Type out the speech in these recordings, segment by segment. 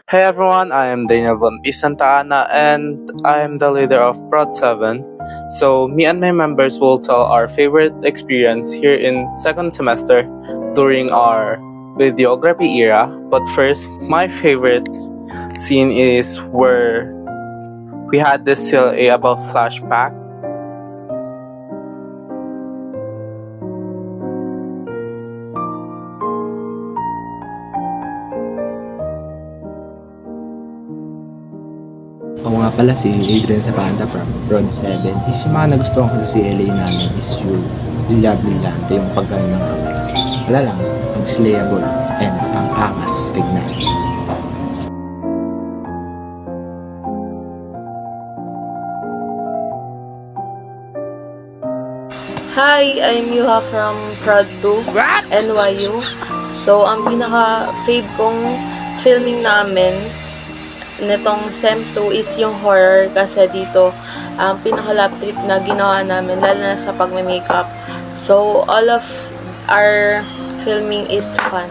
Hey everyone, I am Daniel Von P. Santa Ana and I am the leader of Prod 7. So, me and my members will tell our favorite experience here in second semester during our videography era. But first, my favorite scene is where we had this CLA about flashback. Ako nga pala si Adrian Zapanta from Prod 7. Yung mga nagustuhan ko sa CLA namin is yung brillante, yung pagkano ng camera. Wala lang, ang slayable and ang angas tignan. Hi, I'm Yuha from Prod 2, NYU. So, ang pinaka-fave kong filming namin nitong SEM 2 is yung horror kasi dito ang pinaka-lap trip na ginawa namin lalo na sa pagme-makeup. So, all of our filming is fun.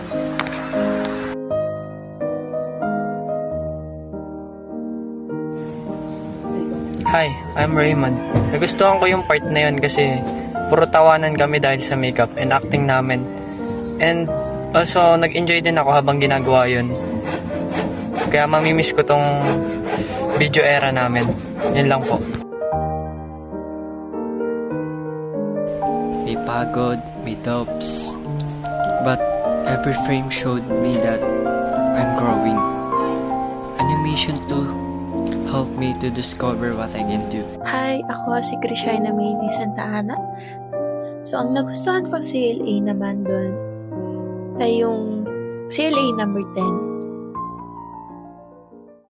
Hi, I'm Raymond. Nagustuhan ko yung part na yun kasi puro tawanan kami dahil sa makeup and acting namin. And also, nag-enjoy din ako habang ginagawa yun. Kaya mamimiss ko tong video era namin. Yun lang po. May pagod, may doubts. But every frame showed me that I'm growing. Animation too helped me to discover what I can do. Hi, ako si Krishina Mayni Santa Ana. So, ang nagustuhan ko CLA naman doon ay yung CLA number 10.